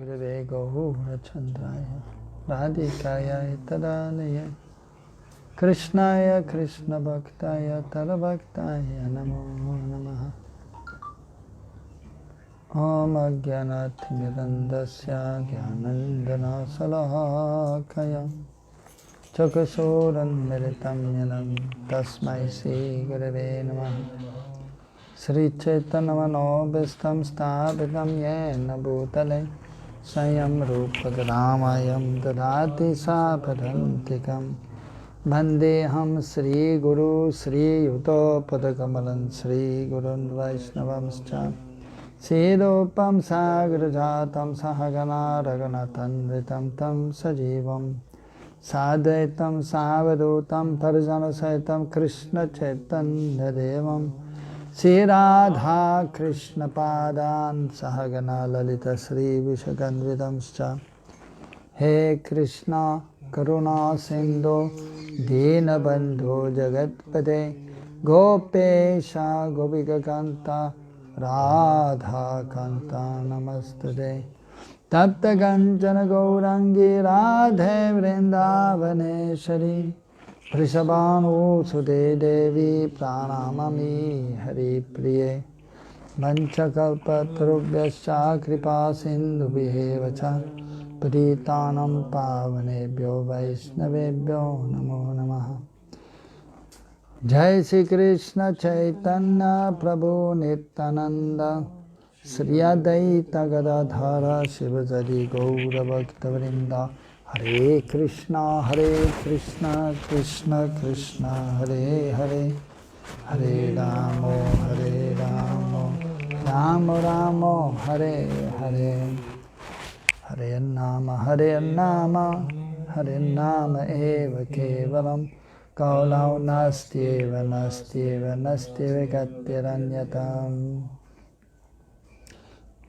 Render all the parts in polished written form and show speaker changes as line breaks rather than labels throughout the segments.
Gurave Gaura Chandraya Radhikaya Tadanaya Krishnaya Krishna Bhaktaya Tarabhaktaya Namo Namaha Om Ajnanatirandasya Jnanandana Salakaya Chakasoran Miritam Yanam Tasmai Sri Gurave Namaha Sri Chaitanya Manobhistam Sthapitam Yena Bhutale Swayam Rupa Ramayam Dadati Sapadantikam Vandeham Sri Guru Sri Yuto Padakamalan Sri Gurun Vaishnavamscha Sri Rupam Sagrajatam Sahagana Raghunathan Ritam Tam Sajivam Sadaitam Savadutam Parjana Saitam Krishna Chaitanya Devam Sri Radha Krishna Padan Sahagana Lalita Sri Vishakandvidamscha He Krishna Karuna Sindhu Dina Bandhu Jagatpate Gopesha Gopika Kanta Radha Kanta Namaste Tapta Kanchana Gaurangi Radhe Vrindavaneshwari Vrishabhanu Sute Devi Pranamami Hari Priye Manchakalpatarubhyascha Kripa Sindhubhyevacha Paritanam Pavanebhyo Vaishnavebhyo Namo Namaha Jai Sri Krishna Chaitanya Prabhu Nityananda Sri Advaita Gadadhara Shivajadi Gaura Bhaktavrinda Hare Krishna Krishna Krishna Hare Hare Hare Ramo Ramo Ramo Hare Hare Hare Nama Eva Kevalam Kaulau Nastyeva Katyaranyatam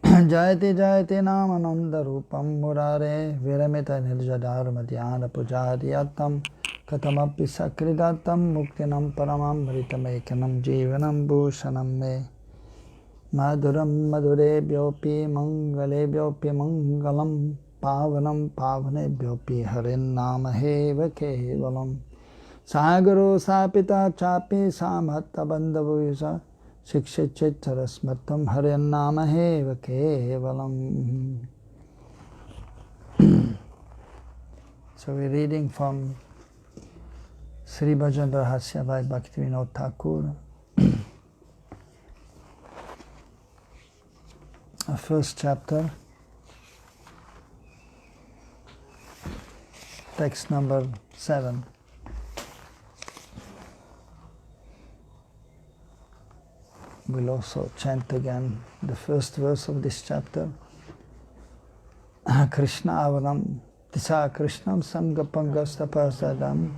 Jayati Jayati Namananda Rupam Murare Viramita Niljadharma Dhyana Pujariyatam Katamapi Sakridatam Muktinam Paramam Ritamekanam Jivanam Bhushanam Me Maduram Madurebhyopi Mangalebhyopi Mangalam Pavanam Pavanebhyopi Harin Namaheva Kevalam Sagaro Sapita Chapi Samatta Bandhavuyasa Shikshachittarasmatam Harin Namaheva Kevalam. So we're reading from Sri Bhajana Rahasya by Bhaktivinoda Thakur. Our first chapter, text number 7. We'll also chant again the first verse of this chapter. Krishna avanam tisa krishnam samgapangastapasadam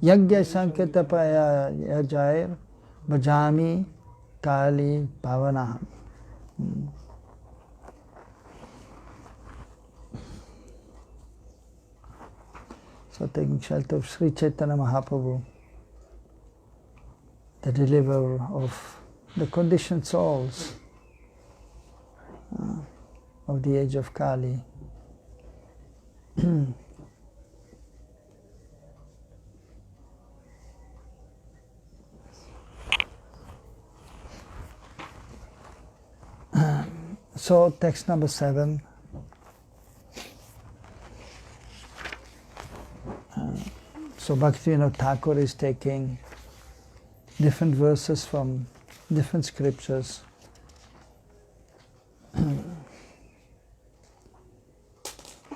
yagya sanketapaya yajair bhajami kali pavanaham. So taking shelter of Sri Chaitanya Mahaprabhu, the deliverer of the conditioned souls of the age of Kali. So text number 7. So Bhaktivinoda Thakur is taking different verses from different scriptures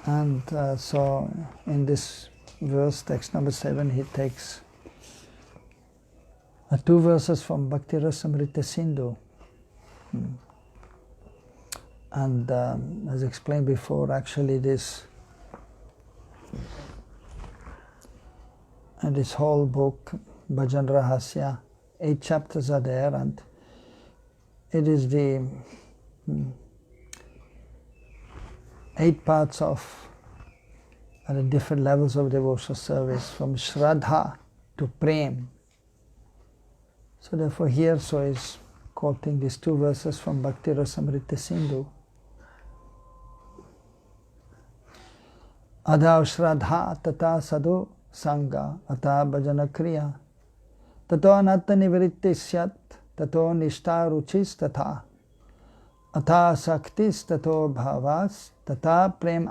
and so in this verse, text number 7, he takes 2 verses from Bhakti Rasamrita Sindhu. And as explained before, actually this whole book, Bhajana Rahasya, 8 chapters are there, and it is the 8 parts of are the different levels of devotional service, from Shraddha to Prem. So therefore here so is quoting these two verses from Bhakti Rasamrita Sindhu. Adha Shraddha tata sadhu sangha ata bhajana kriya tato anatta nivritti syat tato nishta ruchis tata ata saktis tato bhavas tata prem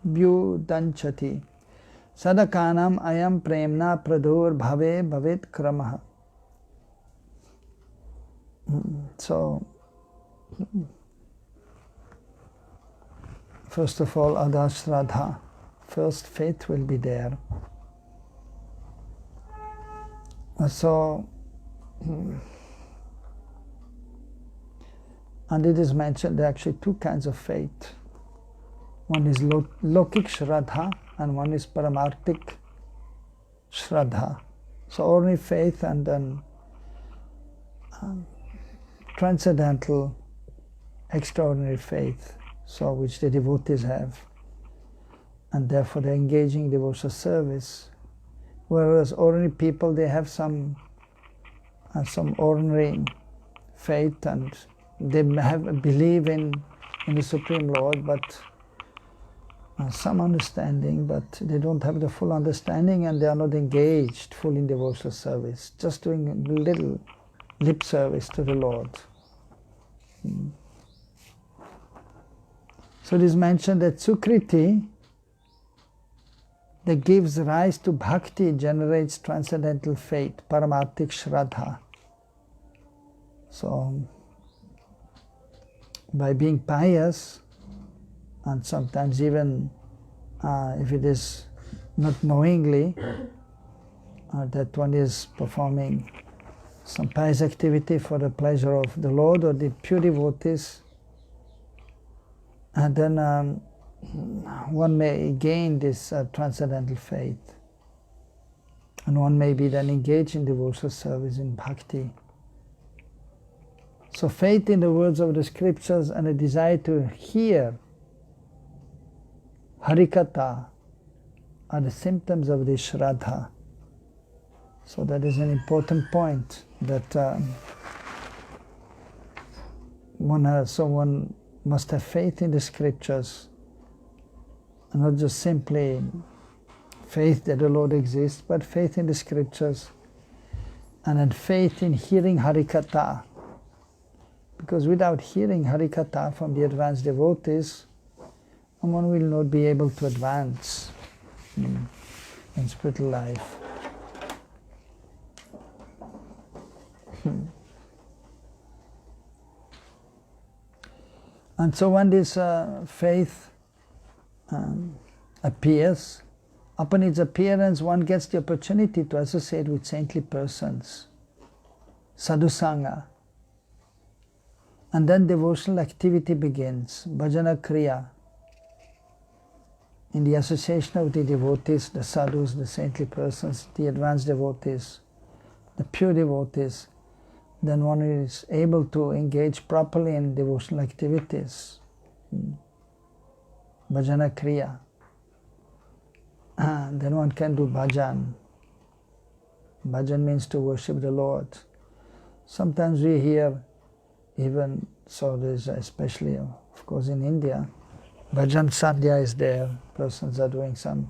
abhyudanchati sadakanam ayam premna pradur bhave bhavet kramaha. So first of all, Adha Shraddha, first faith will be there. So, and it is mentioned there are actually two kinds of faith. One is Lokik Shraddha and one is Paramarthik Shraddha. So ordinary faith and then transcendental, extraordinary faith, so which the devotees have, and therefore they're engaging in devotional service. Whereas ordinary people, they have some ordinary faith and they believe in the Supreme Lord, but some understanding, but they don't have the full understanding and they are not engaged fully in devotional service, just doing a little lip service to the Lord. So it is mentioned that Sukriti, that gives rise to bhakti, generates transcendental faith, Paramarthik Shraddha. So by being pious, and sometimes even if it is not knowingly, that one is performing some pious activity for the pleasure of the Lord or the pure devotees, and then one may gain this transcendental faith, and one may be then engaged in devotional service in bhakti. So faith in the words of the scriptures and a desire to hear Harikatha are the symptoms of this Shraddha. So that is an important point, that one must have faith in the scriptures, and not just simply faith that the Lord exists, but faith in the scriptures, and then faith in hearing Harikatha. Because without hearing Harikatha from the advanced devotees, one will not be able to advance in spiritual life. And so when this faith appears, upon its appearance one gets the opportunity to associate with saintly persons, sadhusanga. And then devotional activity begins, bhajana kriya, in the association of the devotees, the sadhus, the saintly persons, the advanced devotees, the pure devotees. Then one is able to engage properly in devotional activities. Bhajana kriya. Then one can do bhajan. Bhajan means to worship the Lord. Sometimes we hear, even so there's especially of course in India, bhajan sandhya is there, persons are doing some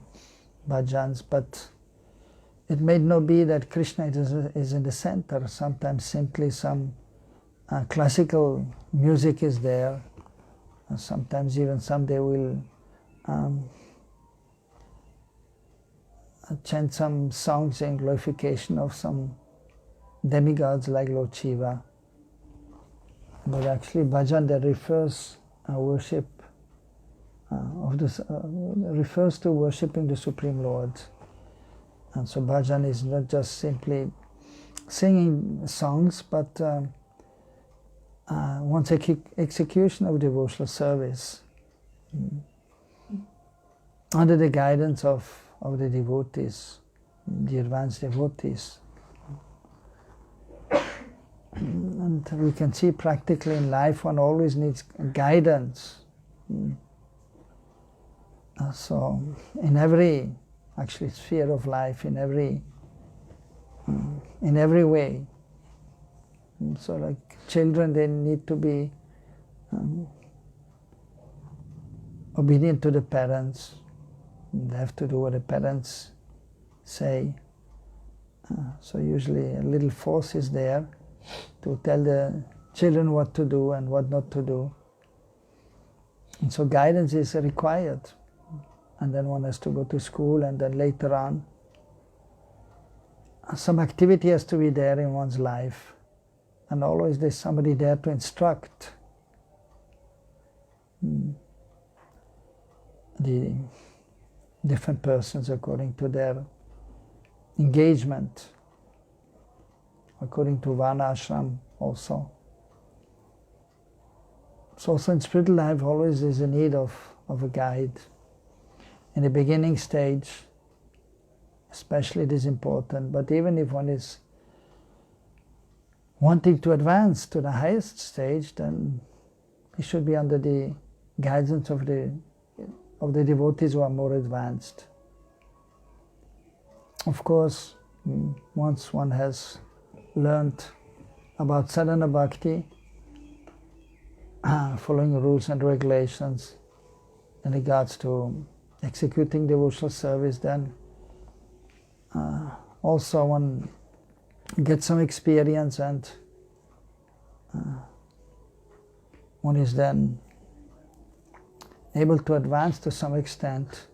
bhajans, but it may not be that Krishna is in the center. Sometimes simply some classical music is there. Sometimes even some they will chant some songs in glorification of some demigods like Lord Shiva. But actually bhajan that refers worship refers to worshipping the Supreme Lord. And so bhajan is not just simply singing songs, but one's execution of devotional service under the guidance of the devotees, the advanced devotees. And we can see practically in life one always needs guidance. So in every actually sphere of life, in every way. So like children, they need to be obedient to the parents. They have to do what the parents say. So usually a little force is there to tell the children what to do and what not to do. And so guidance is required. And then one has to go to school, and then later on some activity has to be there in one's life. And always there's somebody there to instruct the different persons according to their engagement, according to Varna Ashram also. So also in spiritual life always is a need of a guide. In the beginning stage, especially it is important, but even if one is wanting to advance to the highest stage, then he should be under the guidance of the devotees who are more advanced. Of course, once one has learned about sadhana bhakti, following rules and regulations in regards to executing devotional service, then also one gets some experience, and one is then able to advance to some extent.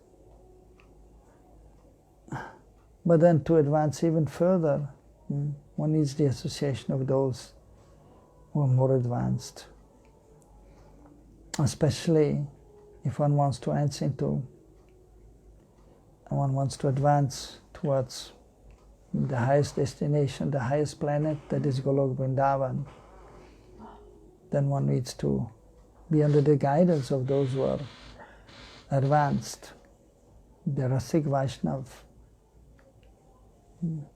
But then to advance even further, one needs the association of those who are more advanced. Especially if one wants to enter into, and one wants to advance towards the highest destination, the highest planet, that is Golok Vrindavan, then one needs to be under the guidance of those who are advanced, the Rasik Vaishnav, and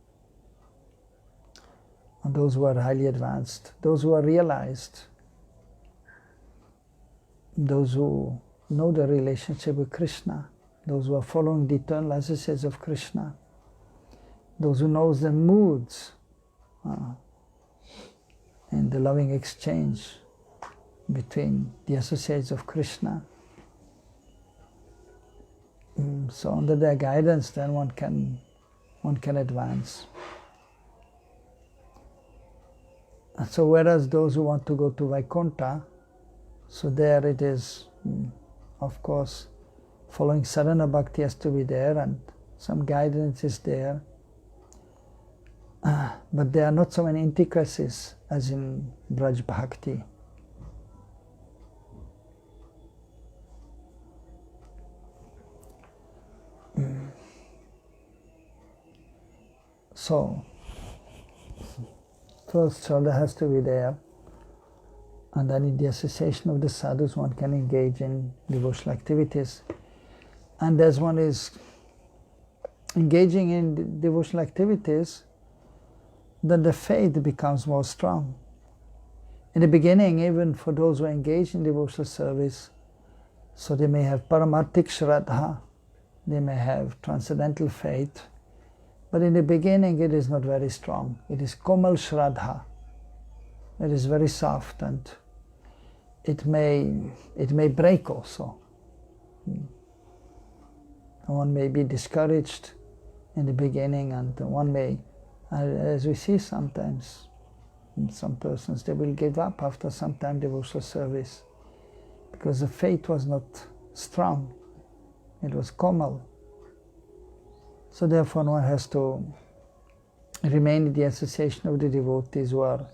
those who are highly advanced, those who are realized, those who know the relationship with Krishna, those who are following the eternal associates of Krishna, those who know the moods and the loving exchange between the associates of Krishna. So under their guidance, then one can advance. And so whereas those who want to go to Vaikuntha, so there it is, of course, following sadhana bhakti has to be there, and some guidance is there. But there are not so many intricacies as in Braj Bhakti. So, first Shraddha has to be there, and then in the association of the sadhus one can engage in devotional activities. And as one is engaging in devotional activities, then the faith becomes more strong. In the beginning, even for those who engage in devotional service, so they may have paramarthik shraddha, they may have transcendental faith, but in the beginning it is not very strong. It is komal shraddha. It is very soft, and it may break also. One may be discouraged in the beginning, and one may, as we see sometimes, some persons, they will give up after some time devotional service because the faith was not strong. It was komal. So therefore one has to remain in the association of the devotees who are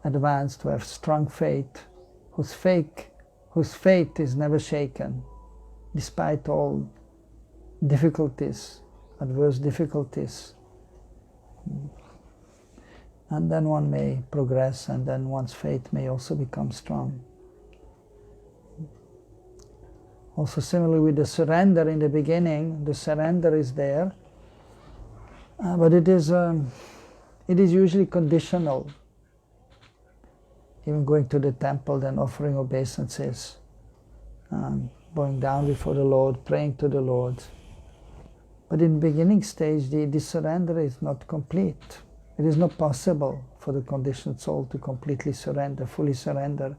advanced, who have strong faith, whose faith is never shaken, despite all difficulties, adverse difficulties. And then one may progress, and then one's faith may also become strong. Also similarly with the surrender in the beginning, the surrender is there, but it is usually conditional. Even going to the temple, then offering obeisances, bowing down before the Lord, praying to the Lord. But in the beginning stage, the surrender is not complete. It is not possible for the conditioned soul to completely surrender, fully surrender.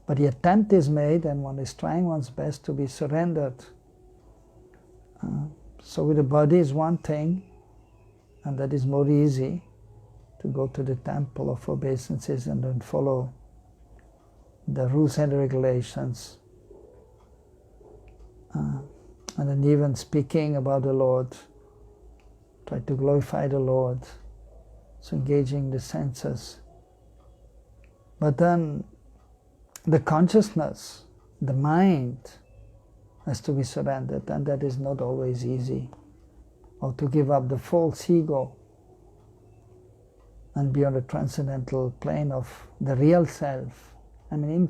But the attempt is made, and one is trying one's best to be surrendered. So with the body is one thing, and that is more easy, to go to the temple of obeisances and then follow the rules and regulations. And then even speaking about the Lord, try to glorify the Lord, so engaging the senses. But then the consciousness, the mind, has to be surrendered, and that is not always easy. Or to give up the false ego and be on the transcendental plane of the real self. I'm an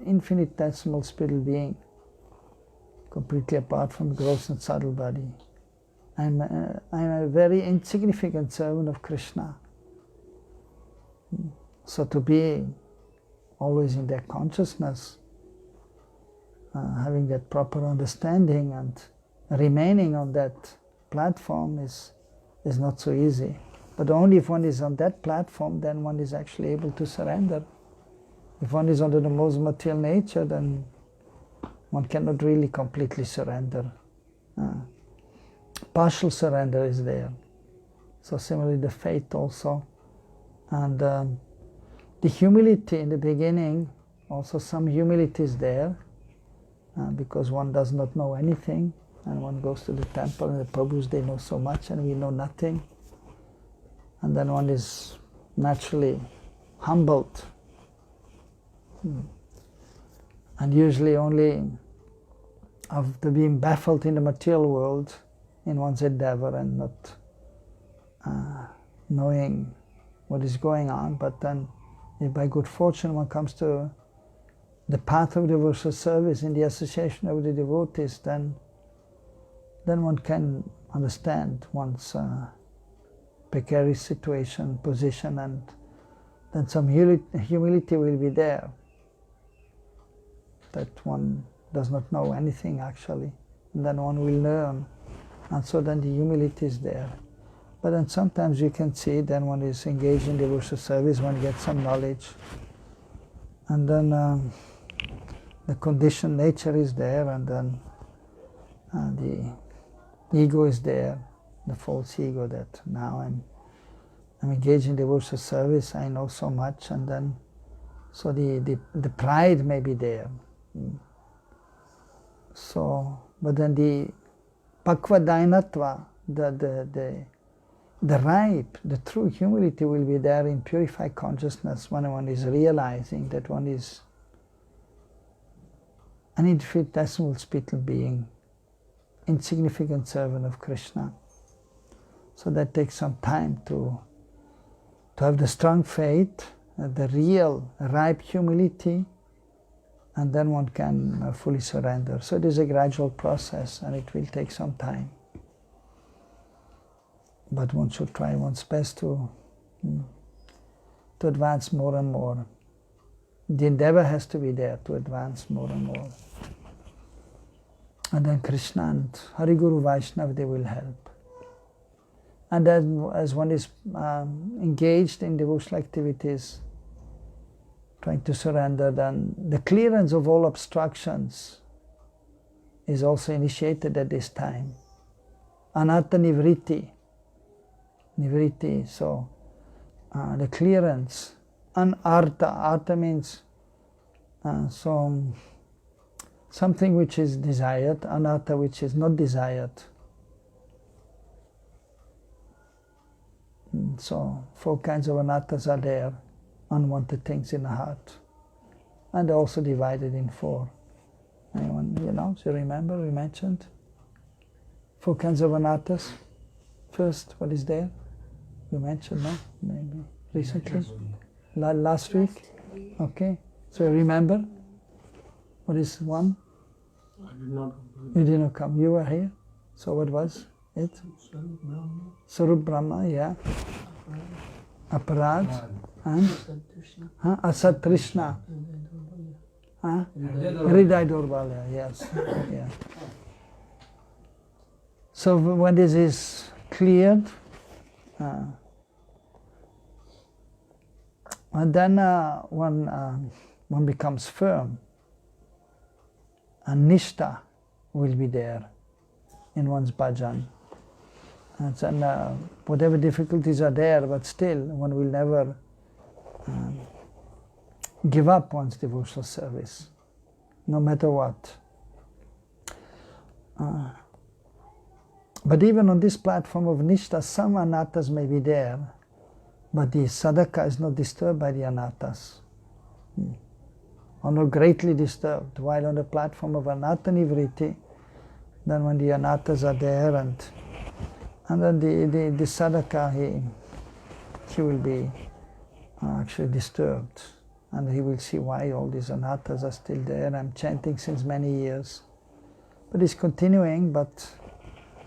infinitesimal spiritual being, completely apart from the gross and subtle body. I'm a very insignificant servant of Krishna. So to be always in that consciousness, having that proper understanding and remaining on that platform is not so easy. But only if one is on that platform, then one is actually able to surrender. If one is under the most material nature, then one cannot really completely surrender. Partial surrender is there. So similarly the faith also. And the humility in the beginning, also some humility is there, because one does not know anything, and one goes to the temple and the Prabhus, they know so much and we know nothing. And then one is naturally humbled. And usually only after being baffled in the material world in one's endeavor and not knowing what is going on, but then if by good fortune one comes to the path of devotional service in the association of the devotees, then one can understand one's precarious situation, position, and then some humility will be there, that one does not know anything actually, and then one will learn, and so then the humility is there. But then sometimes you can see then one is engaged in devotional service, one gets some knowledge, and then the conditioned nature is there, and then the ego is there, the false ego that now I'm engaged in devotional service, I know so much, and then so the pride may be there. So, but then the pakvadainatva, the ripe, the true humility will be there in purified consciousness when one is realizing that one is an infinitesimal spiritual being, insignificant servant of Krishna. So that takes some time to have the strong faith, the real ripe humility, and then one can fully surrender. So it is a gradual process and it will take some time. But one should try one's best to advance more and more. The endeavor has to be there to advance more and more. And then Krishna and Hari Guru Vaishnava, they will help. And then as one is engaged in devotional activities, trying to surrender, then the clearance of all obstructions is also initiated at this time. Anatta Nivriti. Nivriti, so the clearance. Anartha, artha means something which is desired, anartha which is not desired. So 4 kinds of anarthas are there, unwanted things in the heart, and they're also divided in 4. Anyone, do you remember we mentioned 4 kinds of anarthas? First, what is there? You mentioned, no? Maybe recently? Last week? Okay. So you remember? What is one?
I did not come.
You did not come. You were here. So what was it? Sarup Brahma, yeah. Aparad and Asat Trishna. Huh? Hriday Durbalya, yes. Yeah. So when this is cleared, and then one becomes firm, and nishta will be there in one's bhajan. And then whatever difficulties are there, but still one will never give up one's devotional service, no matter what. But even on this platform of nishta, some anarthas may be there, but the sadhaka is not disturbed by the anarthas, or not greatly disturbed. While on the platform of anartha nivritti, then when the anarthas are there, and then the sadhaka, he will be actually disturbed, and he will see why all these anarthas are still there. I'm chanting since many years, but he's continuing, but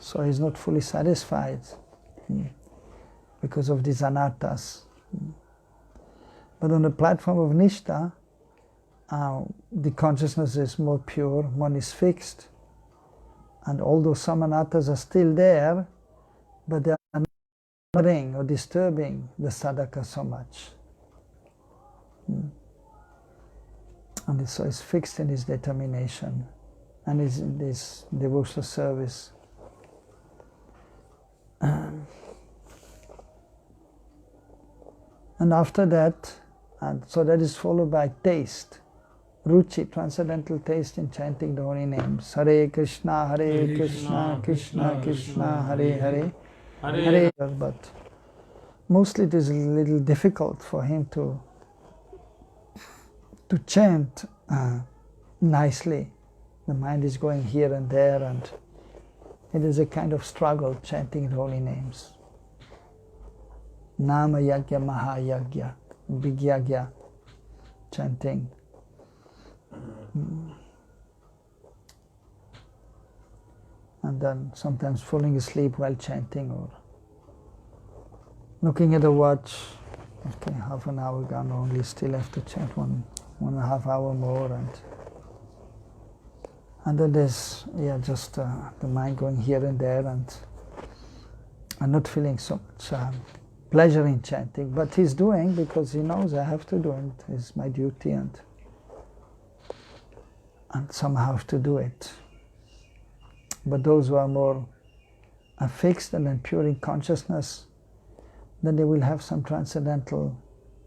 so he's not fully satisfied because of these anarthas. But on the platform of nishta, the consciousness is more pure, one is fixed, and although some anarthas are still there, but they are not bothering or disturbing the sadhaka so much. And so he's fixed in his determination and is in this devotional service. And after that, and so that is followed by taste, ruchi, transcendental taste in chanting the holy names. Hare Krishna, Krishna Krishna, Hare Hare, Hare. But mostly it is a little difficult for him to chant nicely. The mind is going here and there, and it is a kind of struggle chanting the holy names. Nama yagya, mahayagya, big yagya, chanting. And then sometimes falling asleep while chanting, or looking at the watch. Okay, half an hour gone only, still have to chant 1.5 hours more, and then there's just the mind going here and there, and not feeling so much pleasure in chanting, but he's doing because he knows I have to do it. It's my duty, and somehow have to do it. But those who are more fixed and then pure in consciousness, then they will have some transcendental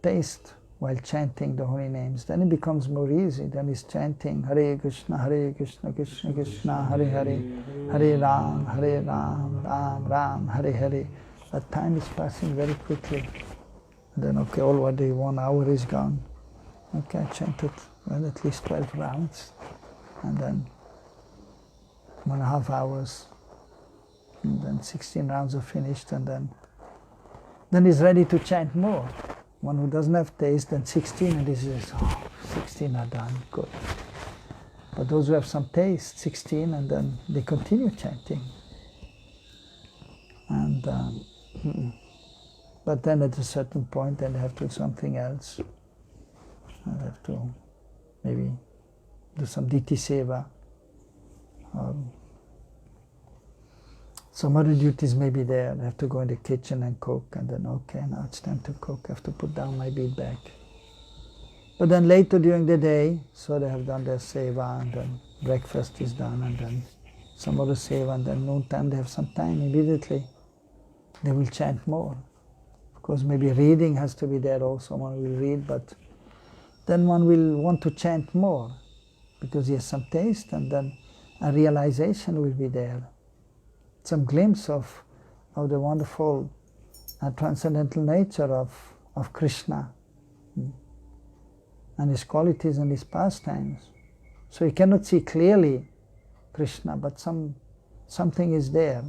taste while chanting the holy names. Then it becomes more easy. Then he's chanting Hare Krishna, Krishna Krishna, Hare Hare, Hare Ram, Ram Ram, Hare Hare. That time is passing very quickly. And then, okay, already 1 hour is gone. Okay, I chanted at least 12 rounds. And then 1.5 hours. And then 16 rounds are finished, and then he's ready to chant more. One who doesn't have taste, then 16, and this is, 16 are done, good. But those who have some taste, 16, and then they continue chanting. And but then at a certain point, then they have to do something else. And they have to maybe do some diti seva. Some other duties may be there. I have to go in the kitchen and cook, and then, okay, now it's time to cook. I have to put down my bead bag. But then later during the day, so they have done their seva, and then breakfast is done, and then some other seva, and then noontime they have some time immediately. They will chant more. Of course, maybe reading has to be there also. One will read, but then one will want to chant more because he has some taste, and then a realization will be there. Some glimpse of the wonderful transcendental nature of Krishna and his qualities and his pastimes. So you cannot see clearly Krishna, but something is there.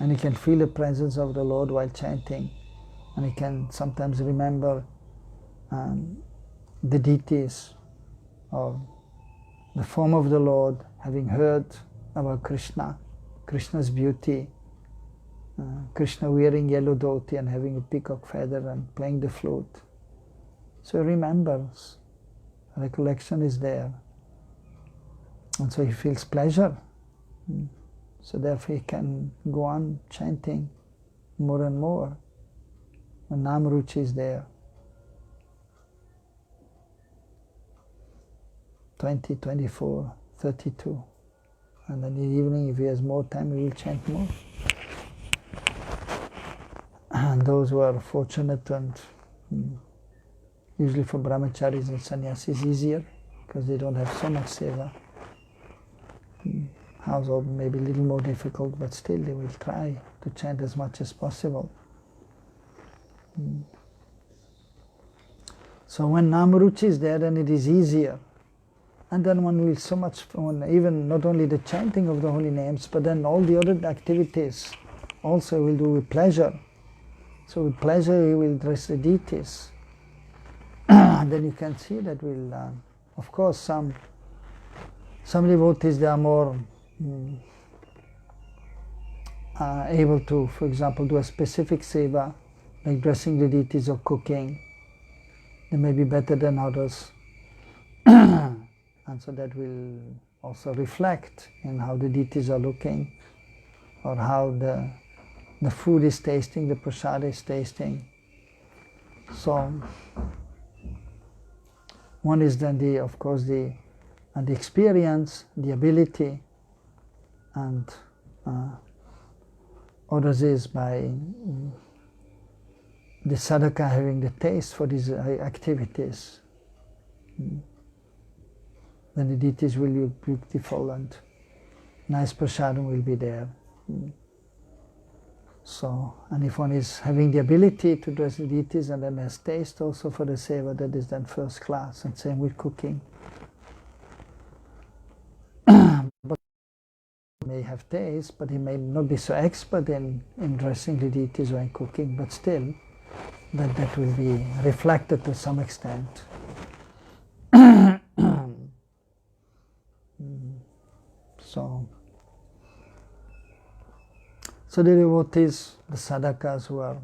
And you can feel the presence of the Lord while chanting. And you can sometimes remember the deities or the form of the Lord, having heard about Krishna. Krishna's beauty, Krishna wearing yellow dhoti and having a peacock feather and playing the flute. So he remembers recollection is there. And so he feels pleasure. So therefore he can go on chanting more and more when Nam Ruchi is there. 20, 24, 32. And then in the evening, if he has more time, he will chant more. And those who are fortunate, and usually for brahmacharis and sannyasis easier, because they don't have so much seva. Household may be a little more difficult, but still they will try to chant as much as possible. So when Namaruchi is there, then it is easier. And then one will so much, even not only the chanting of the holy names, but then all the other activities also will do with pleasure. So with pleasure he will dress the deities. And then you can see that will, of course, some devotees, they are more able to, for example, do a specific seva, like dressing the deities or cooking. They may be better than others. And so that will also reflect in how the deities are looking, or how the food is tasting, the prasad is tasting. So one is then of course the experience, the ability, and others is by the sadhaka having the taste for these activities. Then the deities will look beautiful and nice prasadam will be there. So, and if one is having the ability to dress the deities and then has taste also for the seva, that is then first class, and same with cooking. But he may have taste, but he may not be so expert in dressing the deities or in cooking, but still that will be reflected to some extent. So the devotees, the sadhakas who are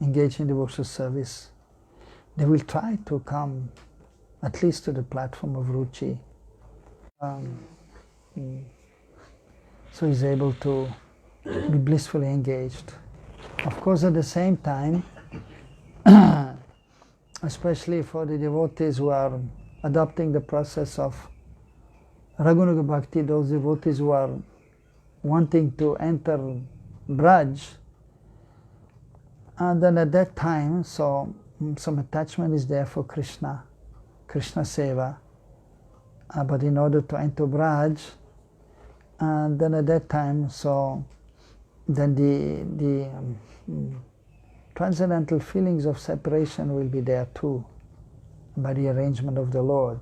engaged in devotional service, they will try to come at least to the platform of Ruchi. So he's able to be blissfully engaged. Of course, at the same time, especially for the devotees who are adopting the process of Raghunuga Bhakti, those devotees who are wanting to enter Braj, and then at that time, so some attachment is there for Krishna Seva, but in order to enter Braj, and then at that time, so then the transcendental feelings of separation will be there too, by the arrangement of the Lord.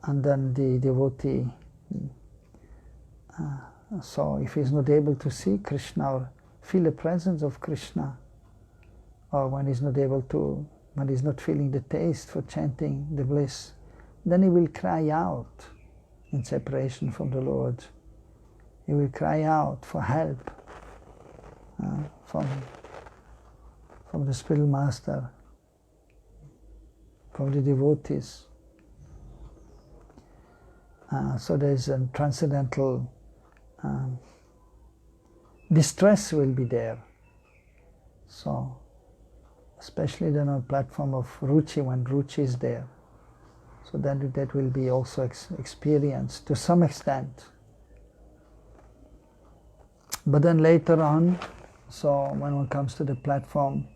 And then the devotee, so if he is not able to see Krishna or feel the presence of Krishna, or when he's not able to, when he's not feeling the taste for chanting the bliss, then he will cry out in separation from the Lord. He will cry out for help from the spiritual master, from the devotees. So there's a transcendental distress will be there. So especially then on platform of Ruchi, when Ruchi is there. So then that will be also experienced to some extent. But then later on, so when one comes to the platform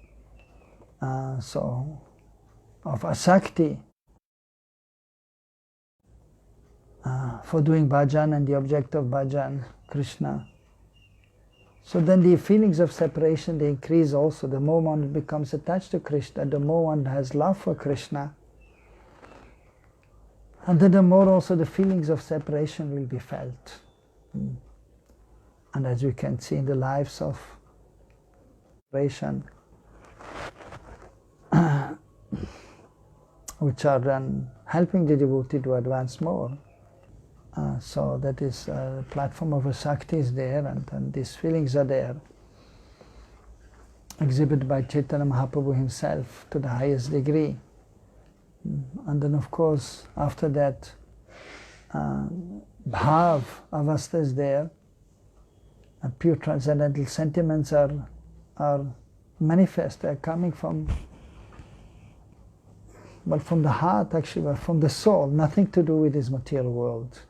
so of Asakti, for doing bhajan and the object of bhajan, Krishna. So then the feelings of separation, they increase also. The more one becomes attached to Krishna, the more one has love for Krishna. And then the more also the feelings of separation will be felt. And as we can see in the lives of separation, which are then helping the devotee to advance more. So that is the platform of Asakti is there, and these feelings are there. exhibited by Chaitanya Mahaprabhu himself to the highest degree. And then of course after that bhav avastha is there, and pure transcendental sentiments are manifest. They are coming from, well, from the heart actually, but from the soul, nothing to do with this material world.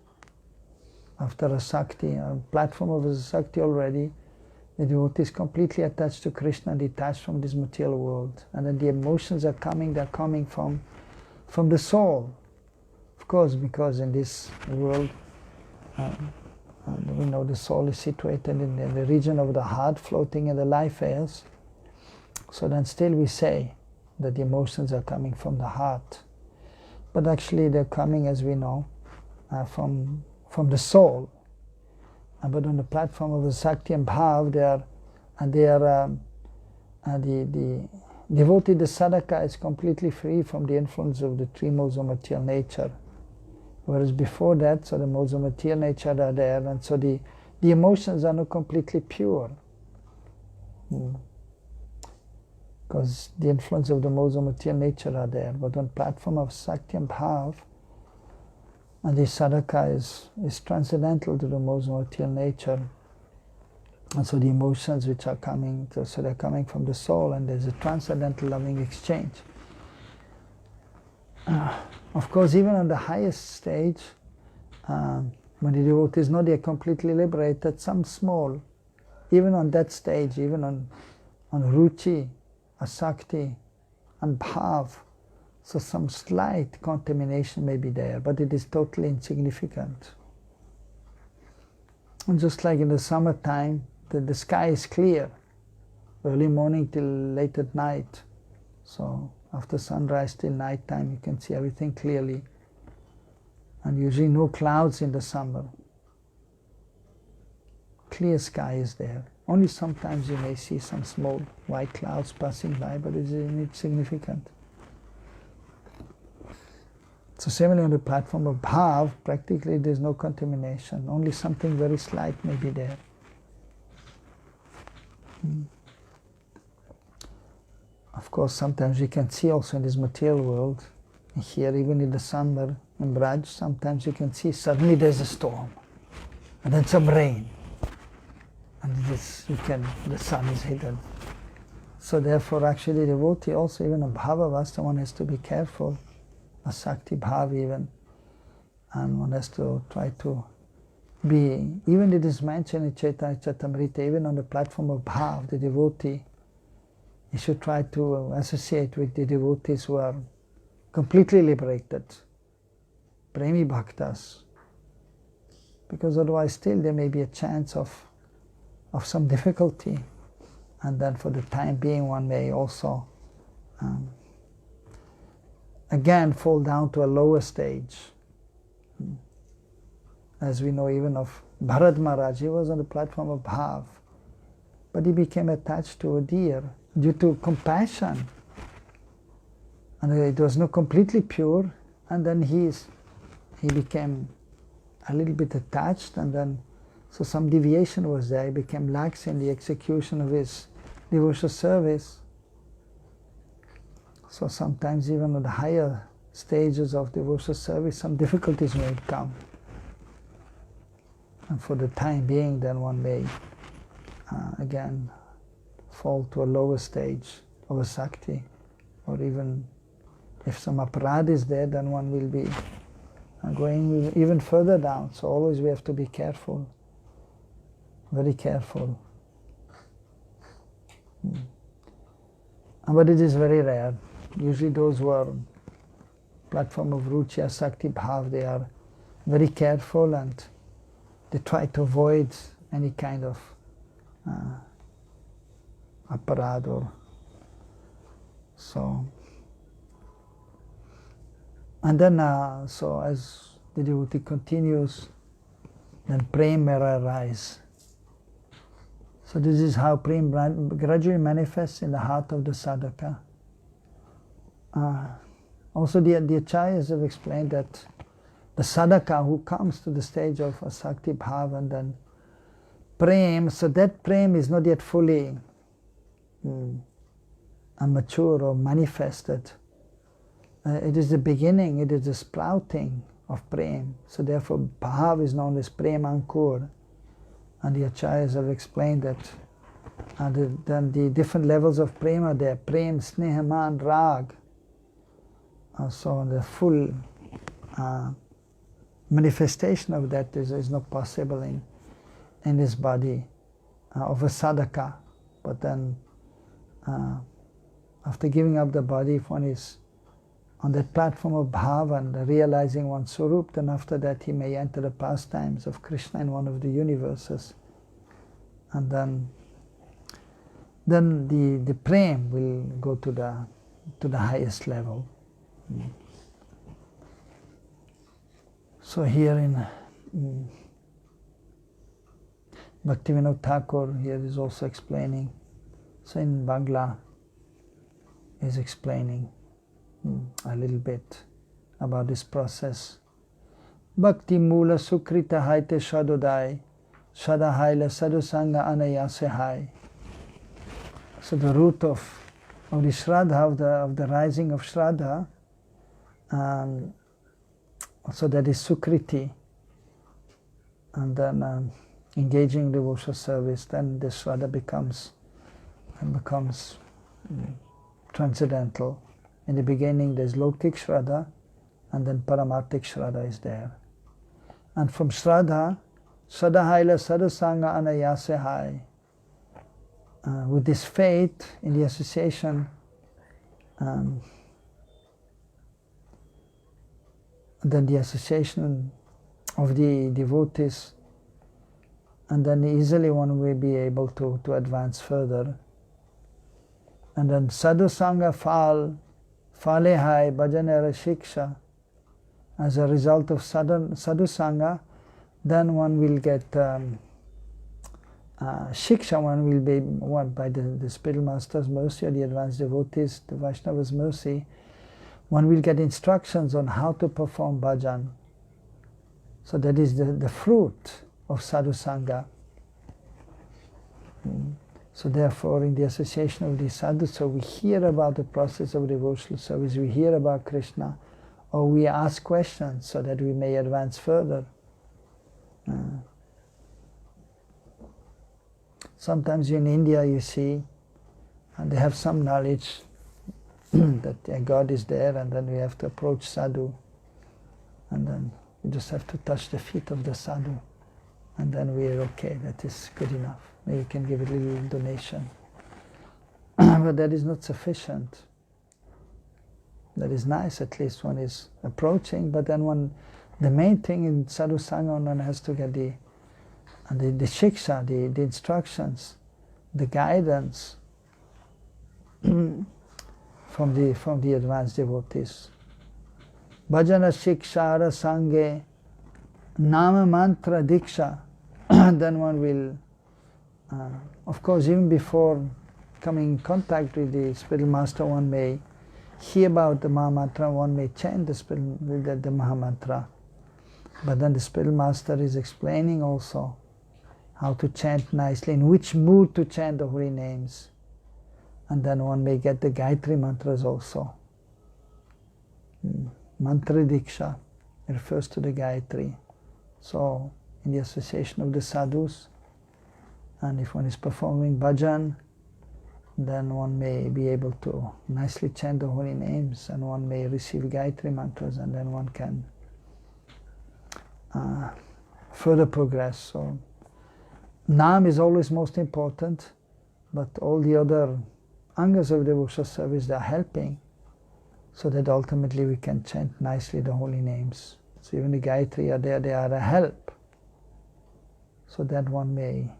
After a Sakti, a platform of a Sakti already, the devotee is completely attached to Krishna, detached from this material world. And then the emotions are coming, they're coming from the soul. Of course, because in this world, we know the soul is situated in the region of the heart, floating in the life airs. So then still we say that the emotions are coming from the heart. But actually they're coming, as we know, from the soul. But on the platform of the Sakti and Bhav, the devotee, the sadhaka, is completely free from the influence of the three modes of material nature. Whereas before that, so the modes of material nature are there, and so the emotions are not completely pure. Because the influence of the modes of material nature are there. But on platform of Sakti and Bhav, and the sadhaka is transcendental to the modes of material nature. And so the emotions which are coming, so they're coming from the soul, and there's a transcendental loving exchange. Of course, even on the highest stage, when the devotee is not yet completely liberated, some small, even on that stage, even on ruchi, asakti, and bhav, so some slight contamination may be there, but it is totally insignificant. And just like in the summertime, the sky is clear, early morning till late at night. So after sunrise till night time, you can see everything clearly. And usually no clouds in the summer. Clear sky is there. Only sometimes you may see some small white clouds passing by, but it is insignificant. So similarly on the platform of Bhav, practically there is no contamination. Only something very slight may be there. Of course, sometimes you can see also in this material world, here even in the summer, in Braj, sometimes you can see suddenly there's a storm, and then some rain, and the sun is hidden. So therefore actually the devotee also, even a bhavavasta, one has to be careful, a sakti bhav even, and one has to try to be, even it is mentioned in Chaitanya Charitamrita, even on the platform of bhav, the devotee, he should try to associate with the devotees who are completely liberated, premi bhaktas, because otherwise still there may be a chance of some difficulty, and then for the time being one may also again fall down to a lower stage. As we know even of Bharat Maharaj, he was on the platform of Bhav, but he became attached to a deer due to compassion, and it was not completely pure, and then he became a little bit attached, and then so some deviation was there. He became lax in the execution of his devotional service. So sometimes even at the higher stages of devotional service, some difficulties may come. And for the time being, then one may again fall to a lower stage of a sakti, or even if some aparad is there, then one will be going even further down. So always we have to be careful, very careful. But it is very rare. Usually those who are platform of ruchi, asakti, bhav, they are very careful and they try to avoid any kind of aparad or so. And then, so as the devotee continues, then prem may arise. So this is how prem gradually manifests in the heart of the sadhaka. Also the acharyas have explained that the sadhaka who comes to the stage of asakti bhav and then prem, so that prem is not yet fully mature or manifested. It is the beginning, it is the sprouting of prem. So therefore bhav is known as prem ankur. And the acharyas have explained that then the different levels of prema there, prem, snehaman, rag. So the full manifestation of that is not possible in this body of a sadhaka. But then after giving up the body, if one is on that platform of bhava and realizing one's swarup, then after that he may enter the pastimes of Krishna in one of the universes. And then the prem will go to the highest level. So here in Bhaktivinoda Thakur here is also explaining. So in Bangla is explaining a little bit about this process. Bhakti mula sukrita haite shadodai shadahaila sadhusanga anayase hai. So the root of the Shraddha, of the rising of Shraddha, so that is Sukriti, and then engaging in devotional service, then the Shraddha becomes transcendental. In the beginning there's Lokik Shraddha, and then Paramarthik Shraddha is there. And from Shraddha, Sadahaila Sadhusanga Anayase Hai. With this faith in the association, then the association of the devotees, and then easily one will be able to advance further. And then sadhusanga fale hai bhajanera shiksha. As a result of sadhusanga, then one will get shiksha, one will be by the spiritual master's mercy or the advanced devotees, the Vaishnava's mercy, one will get instructions on how to perform bhajan. So that is the fruit of sadhusanga. So therefore in the association of the sadhus, so we hear about the process of devotional service, we hear about Krishna, or we ask questions so that we may advance further. Sometimes in India you see, and they have some knowledge that God is there, and then we have to approach sadhu, and then we just have to touch the feet of the sadhu, and then we are okay, that is good enough. Maybe we can give a little donation. But that is not sufficient. That is nice, at least one is approaching, but then the main thing in sadhu sangha, one has to get the shiksha, the instructions, the guidance from the advanced devotees. Bhajana shikshara sange nama mantra diksha. Then one will, of course, even before coming in contact with the spiritual master, one may hear about the Mahamantra, one may chant the Mahamantra. But then the spiritual master is explaining also how to chant nicely, in which mood to chant the holy names. And then one may get the Gayatri mantras also. Mantra Diksha refers to the Gayatri. So in the association of the sadhus, and if one is performing bhajan, then one may be able to nicely chant the holy names, and one may receive Gayatri mantras, and then one can further progress. So Nam is always most important, but all the other angas of devotional service, they are helping, so that ultimately we can chant nicely the holy names. So even the Gayatri are there, they are a help, so that one may,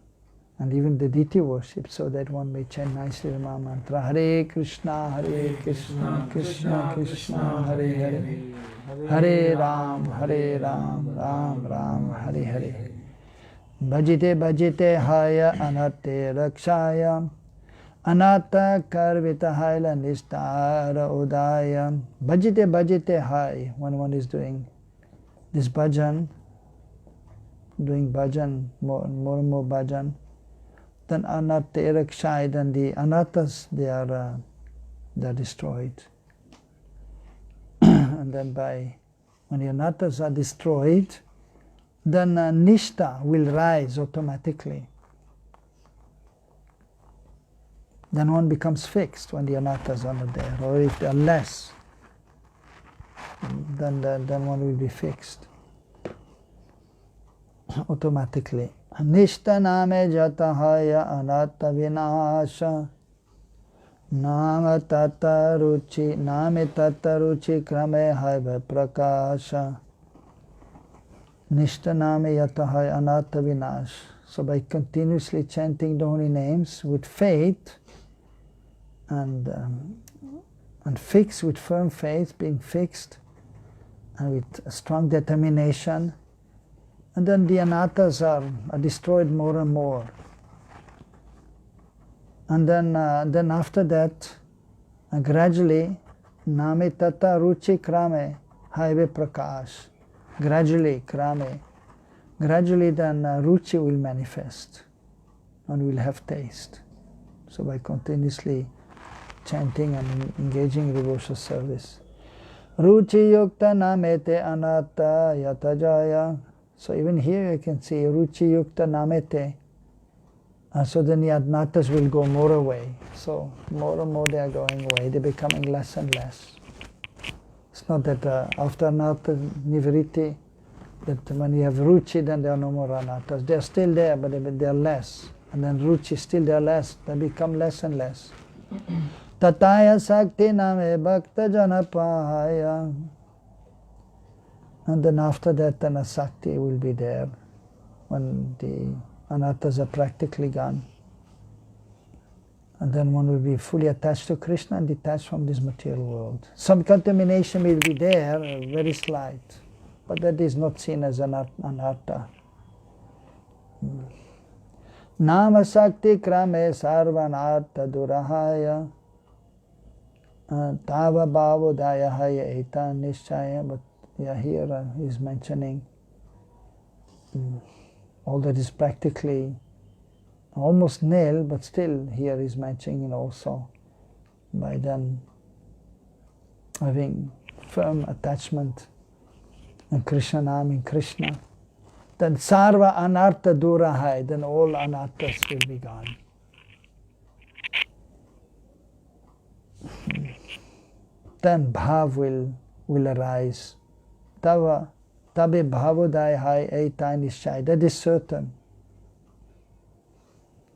and even the deity worship, so that one may chant nicely the Maha Mantra. Hare Krishna, Krishna Krishna, Hare Hare, Hare Ram, Ram Ram, Hare Hare. Bhajite bhajite haya anate rakshaya, anata karvita haila nistara udaya. Bhajite bhajite hai, when one is doing this bhajan, more and more bhajan, then anatta rakshai, then the anattas, they're destroyed. And then when the anattas are destroyed, then nishta will rise automatically. Then one becomes fixed when the anattas are not there, or if they are less, then one will be fixed automatically. Nishta name jatahaya anatta vinasha nama tata ruchi krame haiva prakasha. Nishta name yatahaya anatta vinash. So by continuously chanting the holy names with faith and fixed, with firm faith, being fixed, and with a strong determination, and then the anattas are destroyed more and more. And then after that, gradually, name tata ruchi krame haive prakash. Gradually then ruchi will manifest and will have taste. So by continuously chanting and engaging in devotional service. Ruchi yukta namete anatta yatajaya. So even here you can see ruchi yukta namete. So then the anattas will go more away. So more and more they are going away. They're becoming less and less. It's not that after anatta nivriti, that when you have ruchi, then there are no more anattas. They are still there, but they are less. And then ruchi, still they are less. They become less and less. Tataya sakti name bhakta janapaya. And then after that, then a sakti will be there when the anattas are practically gone. And then one will be fully attached to Krishna and detached from this material world. Some contamination will be there, very slight, but that is not seen as an anatta. Nama sakti krame sarvanartha durahaya tava bhavodaya haya eta nishchaya. But here he's mentioning all that is practically almost nil, but still here he's mentioning also by then having firm attachment and Krishna Nam in Krishna, then sarva anartha durahai, then all anarthas will be gone. Then bhav will arise. Tabe bhavodaya hai etai nishchai. That is certain.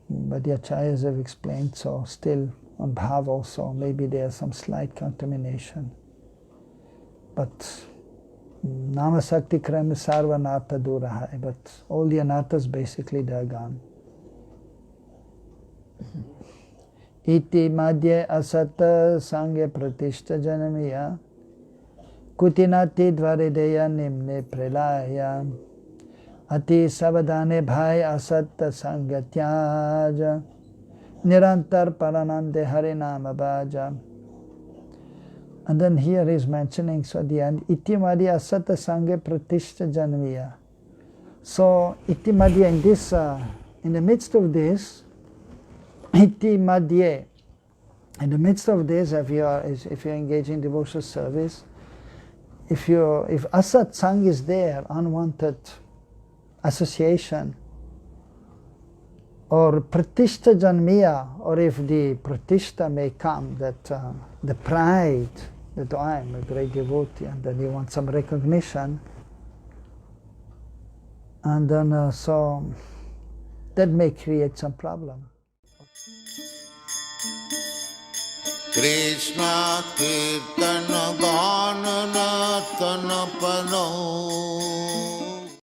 But the acharyas have explained, so still on bhav also, maybe there's some slight contamination. But namasakti krama sarva anartha durahai. But all the anarthas basically they're gone. Iti madhye asata sangye pratishta janamiya kutinati dvarideya nimne prelaya ati savadane bhai asatta sangatyaja nirantar paranande harinama bhaja. And then here he is mentioning, so at the end, iti madhya asata sangye pratishta janamiya. So iti madhya, in this, in the midst of this, iti madhye, in the midst of this, if you are engaging in devotional service, if asat sang is there, unwanted association, or pratishta janmiya, or if the pratishta may come, that the pride that I am a great devotee, and then you want some recognition, and then so that may create some problem.
Krishna Kirtana Gana Natana Pano